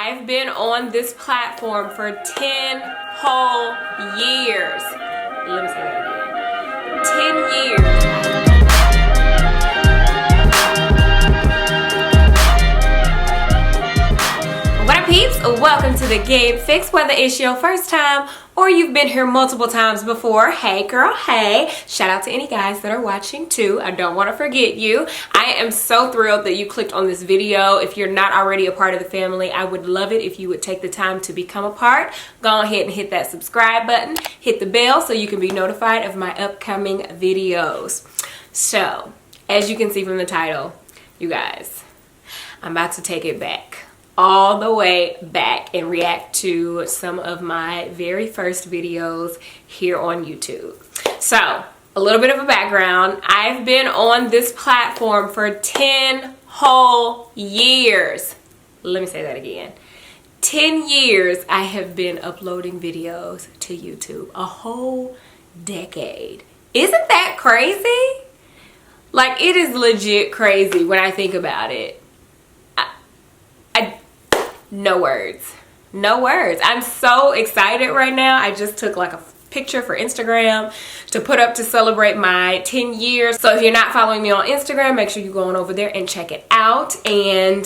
I've been on this platform for 10 whole years. Let me say that again. 10 years. What up, peeps? Welcome to the Gabe Fix. Whether it's your first time or you've been here multiple times before, hey girl, hey. Shout out to any guys that are watching too. I don't want to forget you. I am so thrilled that you clicked on this video. If you're not already a part of the family, I would love it if you would take the time to become a part. Go ahead and hit that subscribe button, hit the bell so you can be notified of my upcoming videos. So, as you can see from the title, you guys, I'm about to take it back. All the way back and react to some of my very first videos here on YouTube. So, a little bit of a background. I've been on this platform for 10 whole years. Let me say that again. 10 years I have been uploading videos to YouTube. A whole decade. Isn't that crazy? Like, it is legit crazy when I think about it. No words. No words. I'm so excited right now. I just took like a picture for Instagram to put up to celebrate my 10 years. So if you're not following me on Instagram, make sure you go on over there and check it out. And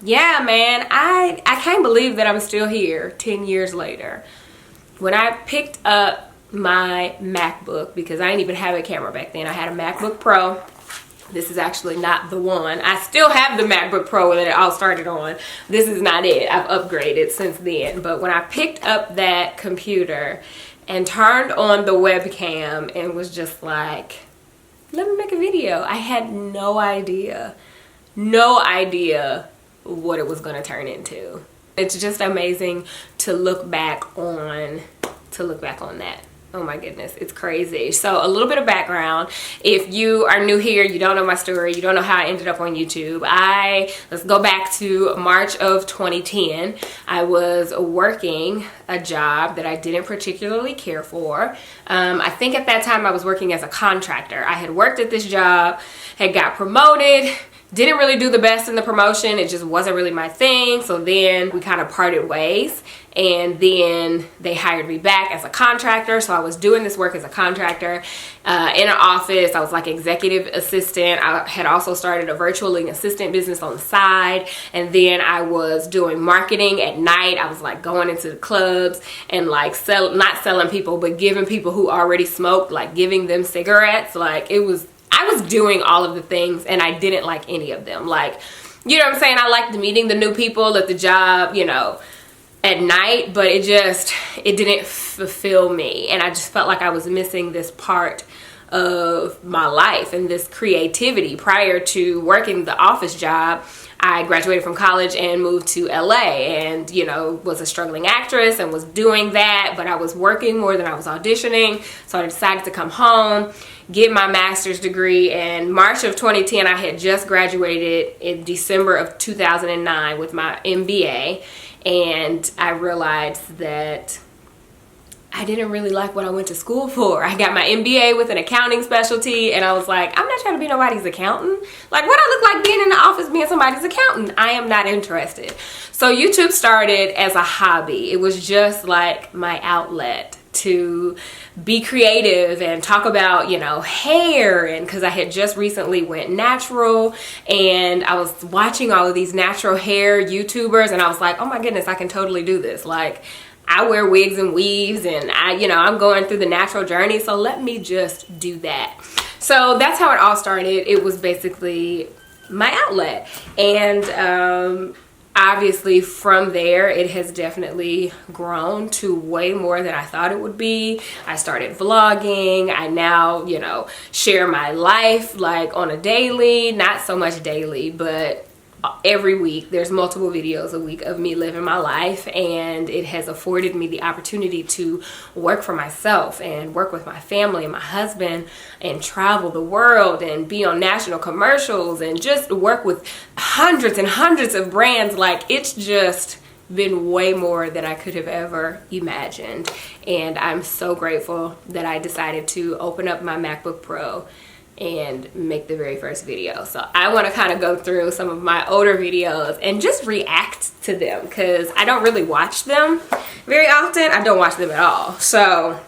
yeah, man, I can't believe that I'm still here 10 years later. When I picked up my MacBook, because I didn't even have a camera back then, I had a MacBook Pro. This is actually not the one. I still have the MacBook Pro that it all started on. This is not it. I've upgraded since then. But when I picked up that computer and turned on the webcam and was just like, let me make a video, I had no idea what it was gonna turn into. It's just amazing to look back on that. Oh my goodness, it's crazy. So a little bit of background. If you are new here, you don't know my story, you don't know how I ended up on YouTube. Let's go back to March of 2010. I was working a job that I didn't particularly care for. I think at that time I was working as a contractor. I had worked at this job, had got promoted, didn't really do the best in the promotion. It just wasn't really my thing. So then we kind of parted ways, and then they hired me back as a contractor. So I was doing this work as a contractor in an office. I was like executive assistant. I had also started a virtual assistant business on the side, and then I was doing marketing at night. I was like going into the clubs and like not selling people, but giving people who already smoked, like giving them cigarettes. Like I was doing all of the things, and I didn't like any of them. Like, you know what I'm saying? I liked meeting the new people at the job, you know, at night, but it didn't fulfill me. And I just felt like I was missing this part of my life and this creativity. Prior to working the office job, I graduated from college and moved to LA, and, you know, was a struggling actress and was doing that, but I was working more than I was auditioning. So I decided to come home, get my master's degree. And March of 2010, I had just graduated in December of 2009 with my MBA. And I realized that I didn't really like what I went to school for. I got my MBA with an accounting specialty, and I was like, I'm not trying to be nobody's accountant. Like, what I look like being in the office being somebody's accountant? I am not interested. So YouTube started as a hobby. It was just like my outlet to be creative and talk about, you know, hair. And because I had just recently went natural, and I was watching all of these natural hair YouTubers, and I was like, oh my goodness, I can totally do this. Like, I wear wigs and weaves, and I'm going through the natural journey, so let me just do that. So that's how it all started. It was basically my outlet. And obviously from there, it has definitely grown to way more than I thought it would be. I started vlogging. I now, you know, share my life like on a daily, not so much daily, but every week. There's multiple videos a week of me living my life, and it has afforded me the opportunity to work for myself and work with my family and my husband and travel the world and be on national commercials and just work with hundreds and hundreds of brands. Like, it's just been way more than I could have ever imagined. And I'm so grateful that I decided to open up my MacBook Pro and make the very first video. So I want to kind of go through some of my older videos and just react to them, because I don't really watch them very often. I don't watch them at all. So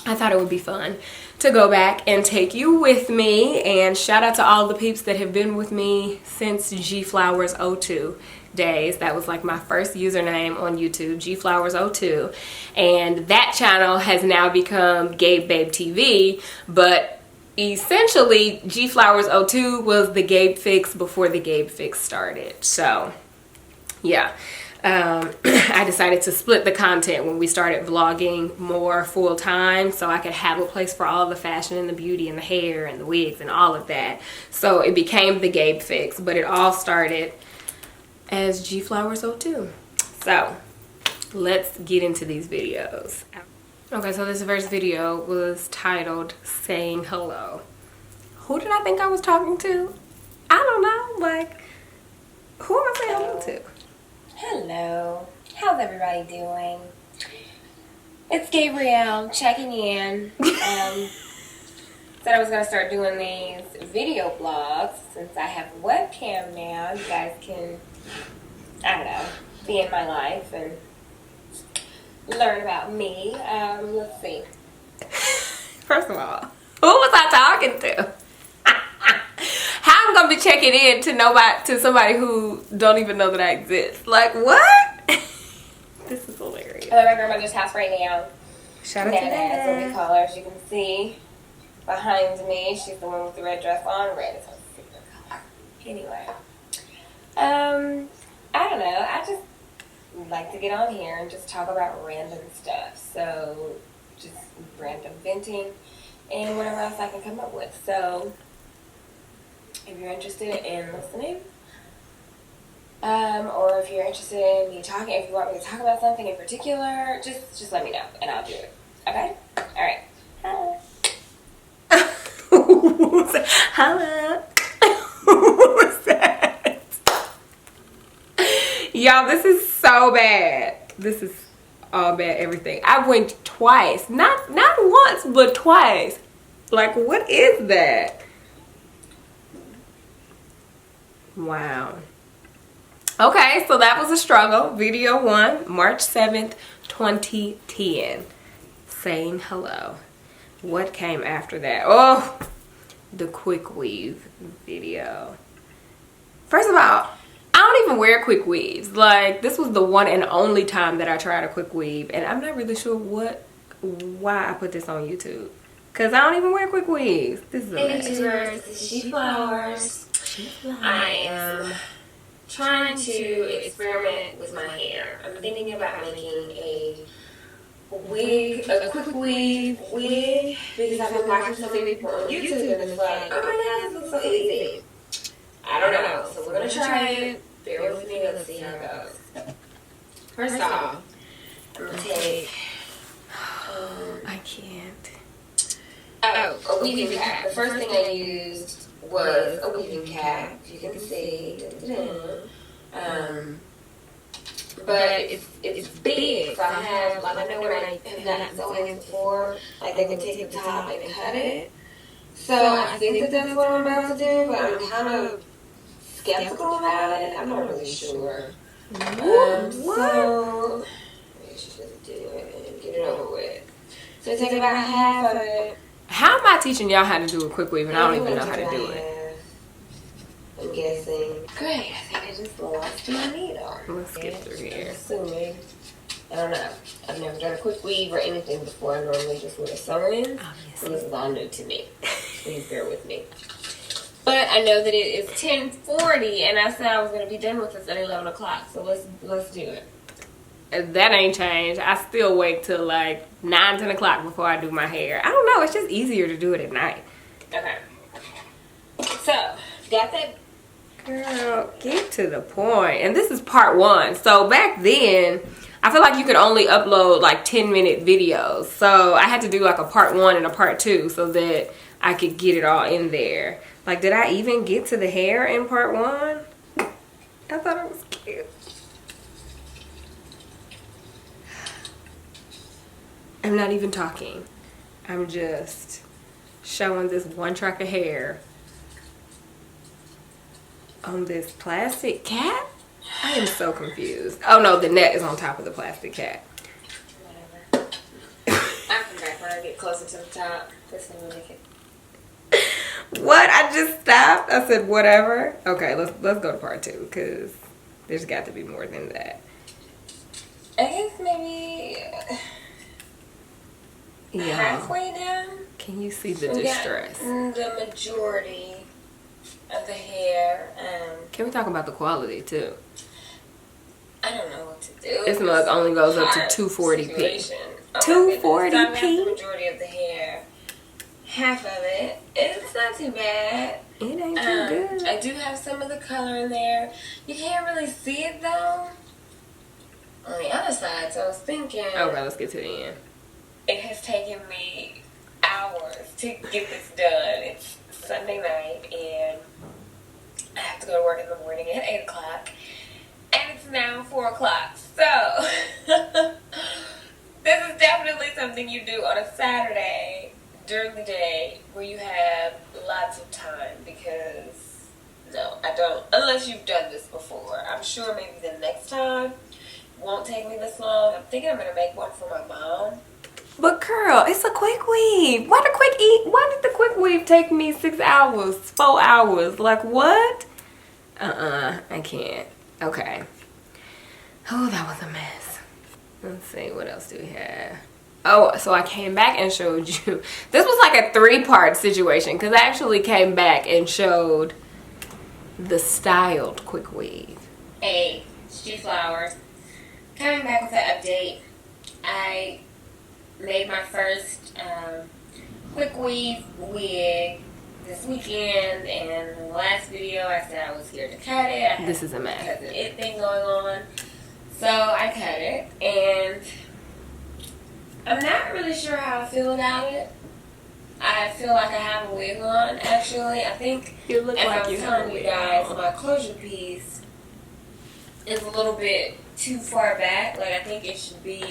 I thought it would be fun to go back and take you with me. And shout out to all the peeps that have been with me since GabeFlowers02 days. That was like my first username on YouTube, GabeFlowers02. And that channel has now become GabeBabeTV, but essentially GabeFlowers02 was the Gabe Fix before the Gabe Fix started. So yeah, I decided to split the content when we started vlogging more full time, so I could have a place for all the fashion and the beauty and the hair and the wigs and all of that. So it became the Gabe Fix, but it all started as GabeFlowers02. So let's get into these videos. Okay, so this first video was titled Saying Hello. Who did I think I was talking to? I don't know, like, who am I saying hello to? Hello, how's everybody doing? It's Gabrielle checking in. Said I was gonna start doing these video vlogs since I have a webcam now. You guys can, I don't know, be in my life and learn about me. Let's see. First of all, who was I talking to? How I'm gonna be checking in to somebody who don't even know that I exist? Like, what? This is hilarious. I'm at my grandmother's house right now. Shout out to Nana, Nana. that's what we call her. As you can see behind me, she's the one with the red dress on. Red is her favorite color. Anyway, I don't know. I just like to get on here and just talk about random stuff. So just random venting and whatever else I can come up with. So if you're interested in listening, or if you're interested in me talking, if you want me to talk about something in particular, just let me know and I'll do it. Okay? All right. Hello. Who was that? Y'all, this is so bad. This is all bad everything. I winked twice. Not once, but twice. Like, what is that? Wow. Okay, so that was a struggle. Video 1, March 7th, 2010. Saying hello. What came after that? Oh, the quick weave video. First of all, I don't even wear quick weaves. Like, this was the one and only time that I tried a quick weave, and I'm not really sure why I put this on YouTube, because I don't even wear quick weaves. This is amazing. This is GabeFlowers. I am trying to experiment with my hair. I'm thinking about making a quick weave wig, because I've been watching so many people on YouTube and it's like, oh my god, this looks so easy. I don't know, so we're gonna try it. Bear with me, let's see how it goes. First off, I'm gonna take I can't. a weaving cap. The first thing I used was a weaving cap, you can see. But it's big, so I have, like, I know when I have gotten sewing before, like, they can take the top and cut it. So I think that that's what I'm about to do, but I'm kind of skeptical about it. I'm not really sure. So maybe I should just do it and get it over with. So take about half of it. How am I teaching y'all how to do a quick weave and I don't even know how to do it? I'm guessing. Great, I think I just lost my needle. Let's skip through here. Assuming. I don't know. I've never done a quick weave or anything before. I normally just would have sewn in. So this is all new to me. Please bear with me. But I know that it is 10:40 and I said I was going to be done with this at 11 o'clock. So let's do it. That ain't changed. I still wait till like 9, 10 o'clock before I do my hair. I don't know. It's just easier to do it at night. Okay. So, got that. Girl, get to the point. And this is part 1. So back then, I feel like you could only upload like 10-minute videos. So I had to do like a part 1 and a part 2 so that I could get it all in there. Like, did I even get to the hair in part 1? I thought it was cute. I'm not even talking. I'm just showing this one track of hair on this plastic cat. I am so confused. Oh no, the net is on top of the plastic cat. Whatever. I'll come back when I get closer to the top. This thing will make it. What? I just stopped. I said whatever. Okay, let's go to part 2 because there's got to be more than that. I guess maybe halfway down. Can you see the distress? The majority of the hair. Can we talk about the quality too? I don't know what to do. This mug only goes up to 240p. 240p? The majority of the hair. Half of it. It's not too bad. It ain't too good. I do have some of the color in there. You can't really see it though on the other side. So I was thinking. Okay, let's get to the end. It has taken me hours to get this done. It's Sunday night and I have to go to work in the morning at 8 o'clock. And it's now 4 o'clock. So this is definitely something you do on a Saturday during the day where you have lots of time, because no, I don't, unless you've done this before. I'm sure maybe the next time won't take me this long. I'm thinking I'm gonna make one for my mom. But girl, it's a quick weave. Why did the quick weave take me 6 hours, 4 hours? Like what? I can't. Okay. Oh, that was a mess. Let's see, what else do we have? Oh, so I came back and showed you. This was like a 3-part situation because I actually came back and showed the styled quick weave. Hey, it's GabeFlowers. Coming back with an update. I made my first quick weave wig this weekend, and in the last video I said I was here to cut it. This is a mess. Because of the it thing going on. So I cut it, and I'm not really sure how I feel about it. I feel like I have a wig on, actually. I think, you look as like I was you have a telling you wig guys, on. my closure piece is a little bit too far back. Like, I think it should be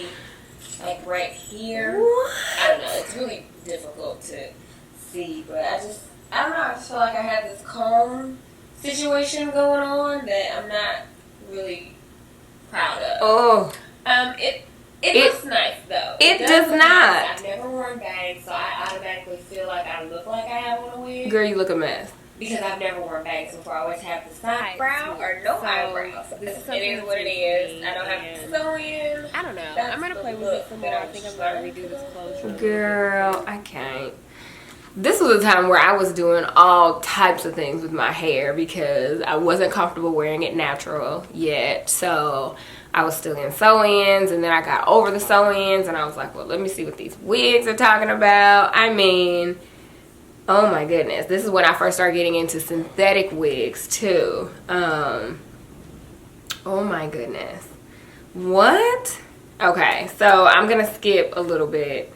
like right here. What? I don't know. It's really difficult to see, but I don't know. I just feel like I have this comb situation going on that I'm not really proud of. Oh. It looks nice though. It does look not. Nice. I've never worn bangs, so I automatically feel like I look like I have on a wig. Girl, you look a mess. Because I've never worn bangs before. I always have the side brow or no eyebrows. It is what it is. I don't have to sew in. I don't know. That's I'm gonna play with it some more. I think I'm gonna redo this closure. Girl, I can't. This was a time where I was doing all types of things with my hair because I wasn't comfortable wearing it natural yet. So I was still in sew-ins, and then I got over the sew-ins, and I was like, well, let me see what these wigs are talking about. I mean, oh my goodness. This is when I first started getting into synthetic wigs too. Oh my goodness. What? Okay, so I'm gonna skip a little bit.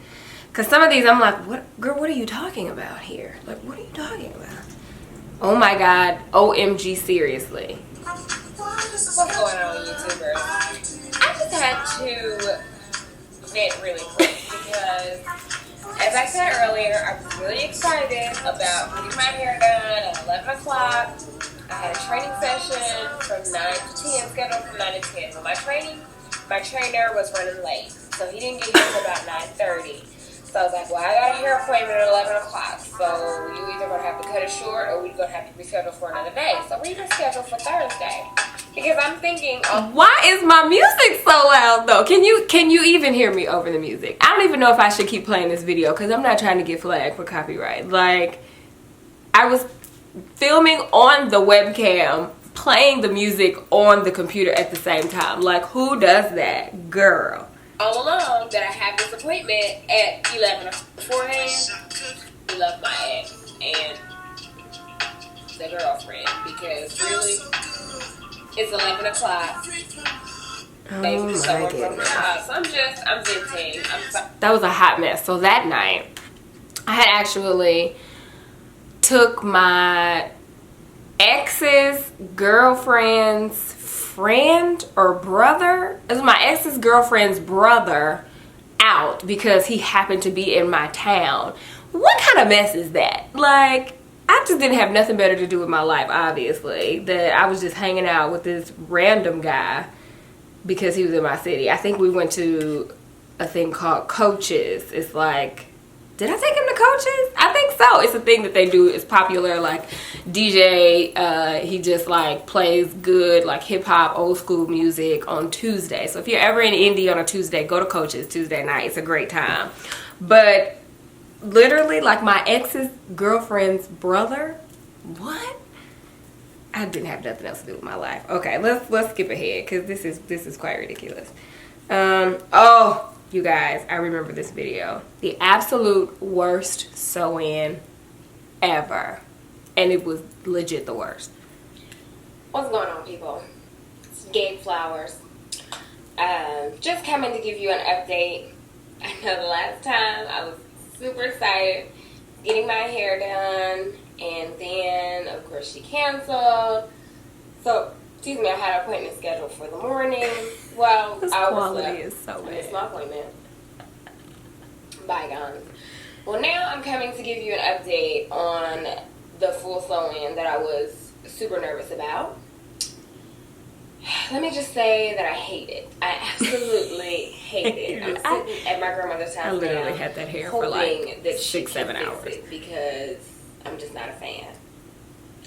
Because some of these, I'm like, what, girl, what are you talking about here? Like, what are you talking about? Oh my God, OMG, seriously. What's going on, YouTubers? I just had to vent really quick because, as I said earlier, I was really excited about getting my hair done at 11 o'clock. I had a training session from 9 to 10, scheduled from 9 to 10. But my trainer was running late, so he didn't get here until about 9:30. So I was like, well, I got a hair appointment at 11 o'clock. So you either going to have to cut it short or we're going to have to reschedule for another day. So we just scheduled for Thursday. Because I'm thinking, why is my music so loud though? Can you even hear me over the music? I don't even know if I should keep playing this video because I'm not trying to get flagged for copyright. Like, I was filming on the webcam, playing the music on the computer at the same time. Like, who does that? Girl. all along that I have this appointment at 11 beforehand. He loved my ex and the girlfriend because really it's 11 o'clock. Oh my goodness. So I'm venting. That was a hot mess. So that night, I had actually took my ex's girlfriend's friend or brother. It was my ex's girlfriend's brother out because he happened to be in my town what kind of mess is that? Like, I just didn't have nothing better to do with my life, obviously. That I was just hanging out with this random guy because he was in my city. I think we went to a thing called Coaches. It's like, did I take him to Coaches? I think so. It's a thing that they do. It's popular, like DJ. He just like plays good like hip hop, old school music on Tuesday. So if you're ever in Indy on a Tuesday, go to Coaches Tuesday night. It's a great time. But literally, like my ex's girlfriend's brother. What? I didn't have nothing else to do with my life. Okay, let's skip ahead because this is quite ridiculous. Oh, you guys, I remember this video. The absolute worst sew-in ever, and it was legit the worst. What's going on, people? It's GabeFlowers. Just coming to give you an update. I know the last time I was super excited getting my hair done, and then of course she canceled. So excuse me, I had an appointment scheduled for the morning. Well, this quality is so bad. It's my appointment. Bygones. Well, now I'm coming to give you an update on the full sew-in that I was super nervous about. Let me just say that I hate it. I absolutely hate it. I'm sitting at my grandmother's house. I literally had that hair for like that 6-7 hours because I'm just not a fan.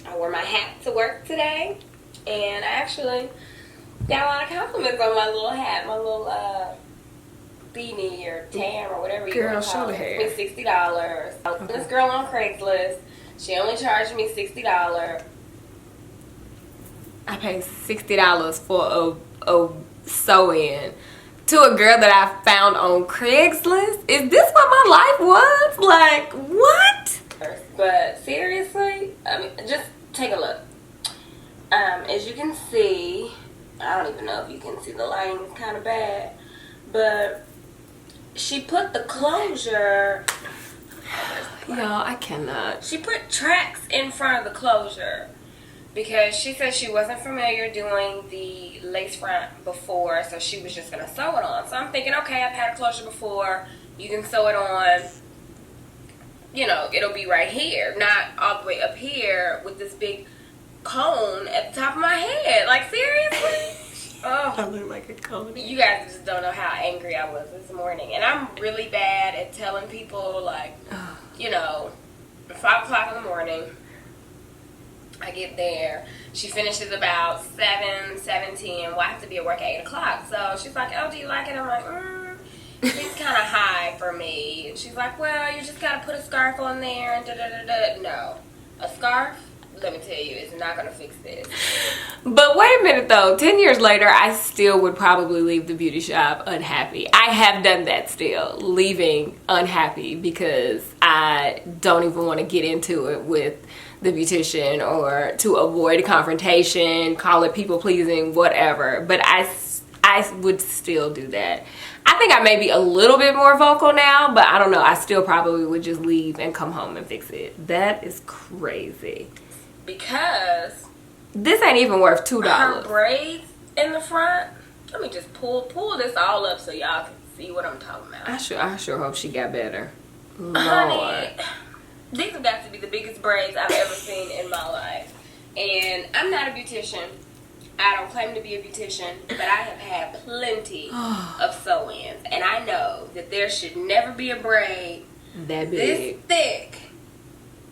I wore my hat to work today, and I actually got a lot of compliments on my little hat, my little beanie or tam or whatever you want to call it. It was $60. Okay. This girl on Craigslist, she only charged me $60. I paid $60 for a sew-in to a girl that I found on Craigslist. Is this what my life was? Like, what? But seriously, I mean, just take a look. As you can see, I don't even know if you can see, the lighting is kind of bad, but she put the closure. Y'all, I cannot. She put tracks in front of the closure because she said she wasn't familiar doing the lace front before, so she was just going to sew it on. So I'm thinking, okay, I've had a closure before. You can sew it on. You know, it'll be right here, not all the way up here with this big cone at the top of my head. Like, seriously? Oh, I look like a cone. You guys just don't know how angry I was this morning. And I'm really bad at telling people, like, you know, 5 o'clock in the morning, I get there. She finishes about 7:10. Well, I have to be at work at 8 o'clock. So she's like, oh, do you like it? I'm like, it's kind of high for me. And she's like, well, you just got to put a scarf on there and da-da-da-da. No. A scarf, let me tell you, is not going to fix this. But wait a minute, though. 10 years later, I still would probably leave the beauty shop unhappy. I have done that still, leaving unhappy because I don't even want to get into it with the beautician or to avoid confrontation, call it people pleasing, whatever. But I would still do that. I think I may be a little bit more vocal now, but I don't know. I still probably would just leave and come home and fix it. That is crazy. Because this ain't even worth $2. Her braids in the front. Let me just pull this all up so y'all can see what I'm talking about. I sure hope she got better. Lord. Honey, these have got to be the biggest braids I've ever seen in my life. And I'm not a beautician. I don't claim to be a beautician, but I have had plenty of sew-ins. And I know that there should never be a braid that big, this thick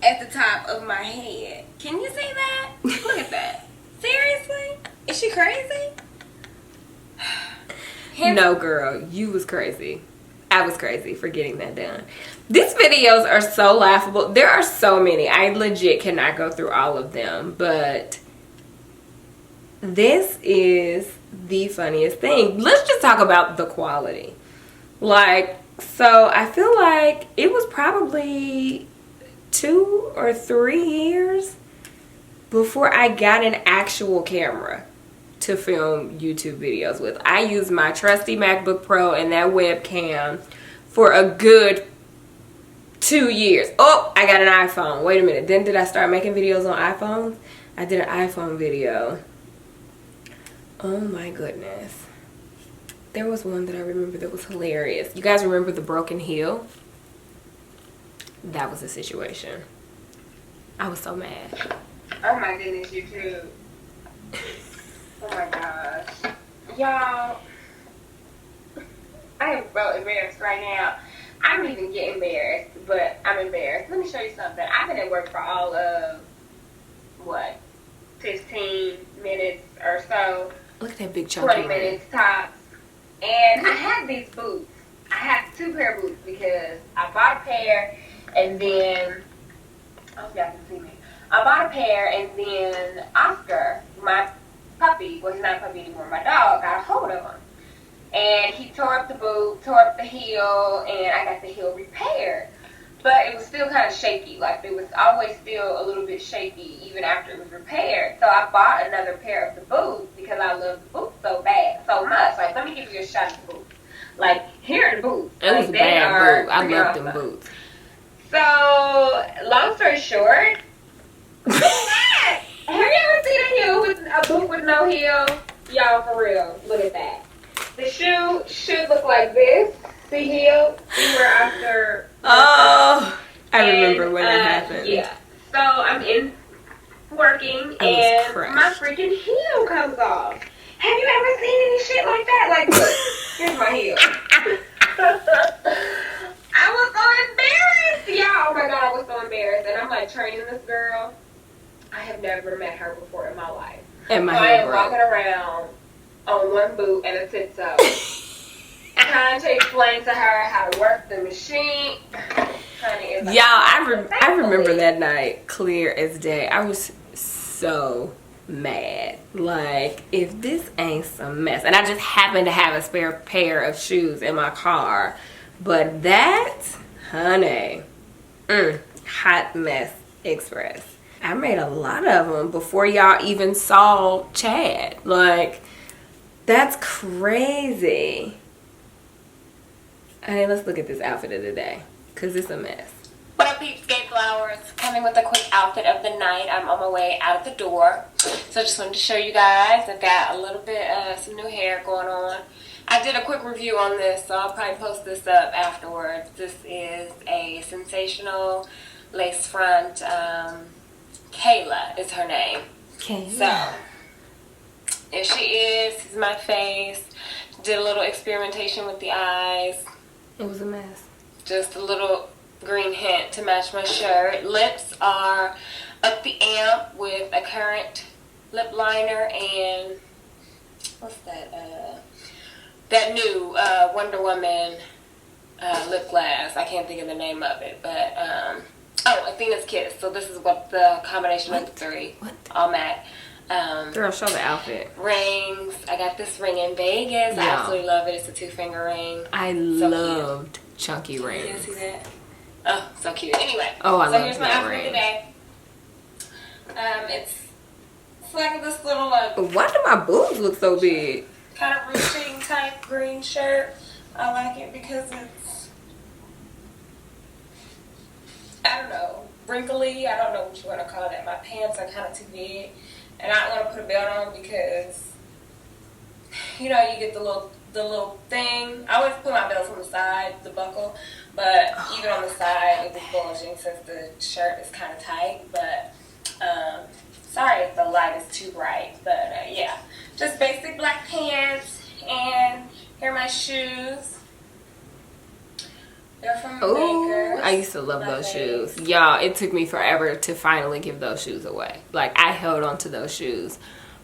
at the top of my head. Can you see that? Look at that. Seriously? Is she crazy? No, girl. You was crazy. I was crazy for getting that done. These videos are so laughable. There are so many. I legit cannot go through all of them, but this is the funniest thing. Let's just talk about the quality. Like, so I feel like it was probably 2 or 3 years before I got an actual camera to film YouTube videos with. I used my trusty MacBook Pro and that webcam for a good 2 years. Oh, I got an iPhone. Wait a minute. Then did I start making videos on iPhones? I did an iPhone video. Oh my goodness. There was one that I remember that was hilarious. You guys remember the broken heel? that was the situation. I was so mad. Oh my goodness, you too. Oh my gosh. Y'all, I am so embarrassed right now. I don't even get embarrassed, but I'm embarrassed. Let me show you something. I've been at work for all of, what, 15 minutes or so. Look at that big chunky 20 minutes tops. And I had these boots. I had 2 pair of boots because I bought a pair and then, I hope y'all can see me. I bought a pair and then Oscar, my puppy, well he's not a puppy anymore, my dog, got a hold of him. And he tore up the boot, tore up the heel, and I got the heel repaired. But it was still kind of shaky. Like, it was always still a little bit shaky even after it was repaired. So I bought another pair of the boots because I love the boots so bad, so much. Like, let me give you a shot of the boots. Like, here are the boots. It was a bad boot. I love them boots. So, long story short, look at that. Have you ever seen a heel with a boot with no heel? Y'all, for real, look at that. The shoe should look like this. See heel? See where after. Oh, I remember when that happened. Yeah. So I'm in working and my freaking heel comes off. Have you ever seen any shit like that? Like, look, here's my heel. I was so embarrassed. Yeah, oh my God, I was so embarrassed. And I'm like training this girl. I have never met her before in my life. And my I am walking around on one boot and a tip-toe. Trying to explain to her how to work the machine. Y'all, I remember that night clear as day. I was so mad. Like, if this ain't some mess. And I just happened to have a spare pair of shoes in my car. But that, honey, hot mess express. I made a lot of them before y'all even saw Chad. Like, that's crazy. Hey, let's look at this outfit of the day, because it's a mess. What up, peeps? GabeFlowers coming with a quick outfit of the night. I'm on my way out of the door. So I just wanted to show you guys. I've got a little bit of some new hair going on. I did a quick review on this, so I'll probably post this up afterwards. This is a sensational lace front. Kayla is her name. Kayla. So, here she is my face. Did a little experimentation with the eyes. It was a mess. Just a little green hint to match my shirt. Lips are up the amp with a current lip liner and what's that? That new Wonder Woman lip gloss. I can't think of the name of it, but Athena's Kiss. So this is what the combination of the three. What? All matte. Girl, show the outfit. Rings. I got this ring in Vegas. I absolutely love it. It's a 2-finger ring. I loved chunky rings. You see that? Oh, so cute. Anyway. Oh, I love here's my outfit today. It's like this little why do my boobs look so big? kind of ruching type green shirt. I like it because it's, I don't know, wrinkly. I don't know what you want to call that. My pants are kind of too big. And I don't want to put a belt on because, you know, you get the little thing. I always put my belts on the side, the buckle. But even on the side, it was bulging since the shirt is kind of tight. But, sorry if the light is too bright. But, yeah. Just basic black pants. And here are my shoes. They're from Baker. I used to love those shoes. Y'all, it took me forever to finally give those shoes away. Like, I held on to those shoes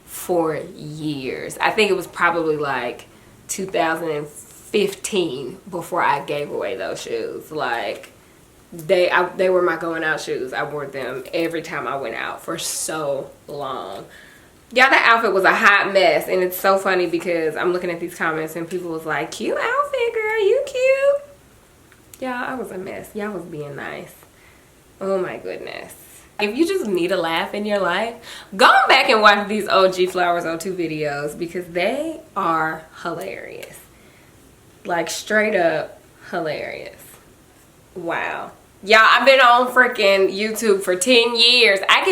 for years. I think it was probably like 2015 before I gave away those shoes. Like, they were my going out shoes. I wore them every time I went out for so long. Y'all, that outfit was a hot mess. And it's so funny because I'm looking at these comments and people was like, cute outfit, girl, you cute. Y'all, I was a mess. Y'all was being nice. Oh my goodness. If you just need a laugh in your life, go back and watch these OG Flowers 02 videos because they are hilarious. Like, straight up hilarious. Wow. Y'all, I've been on freaking YouTube for 10 years. I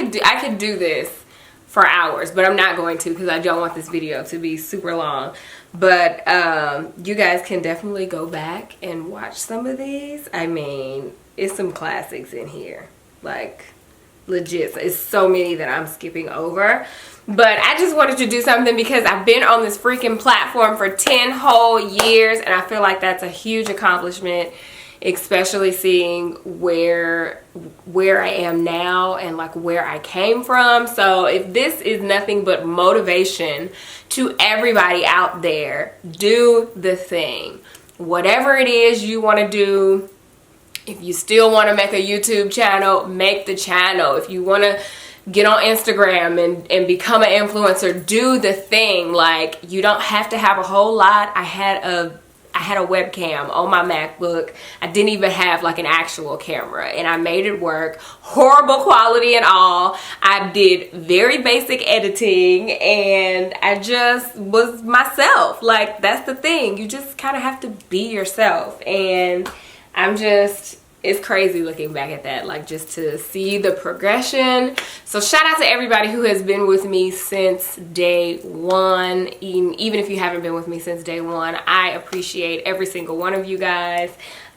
could do this for hours, but I'm not going to because I don't want this video to be super long. But you guys can definitely go back and watch some of these. I mean, it's some classics in here, like legit. It's so many that I'm skipping over, but I just wanted to do something because I've been on this freaking platform for 10 whole years, and I feel like that's a huge accomplishment, especially seeing where I am now and like where I came from. So if this is nothing but motivation to everybody out there, do the thing. Whatever it is you want to do. If you still want to make a YouTube channel, make the channel. If you want to get on Instagram and become an influencer, do the thing. Like, you don't have to have a whole lot. I had a webcam on my MacBook. I didn't even have like an actual camera, and I made it work. Horrible quality and all. I did very basic editing, and I just was myself. Like, that's the thing. You just kind of have to be yourself, and it's crazy looking back at that, like just to see the progression. So shout out to everybody who has been with me since day one. Even if you haven't been with me since day one, I appreciate every single one of you guys.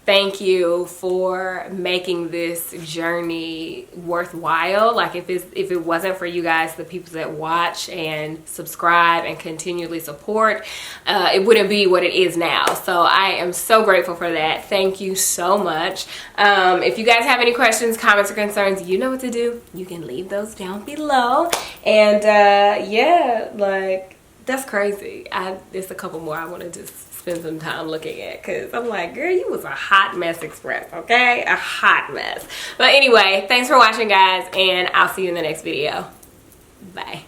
Thank you for making this journey worthwhile. Like, if it wasn't for you guys, the people that watch and subscribe and continually support, it wouldn't be what it is now. So I am so grateful for that. Thank you so much. If you guys have any questions, comments, or concerns, you know what to do. You can leave those down below. And yeah, like, that's crazy. There's a couple more I wanted to spend some time looking at, because I'm like, girl, you was a hot mess express, okay? A hot mess. But anyway, thanks for watching, guys, and I'll see you in the next video. Bye.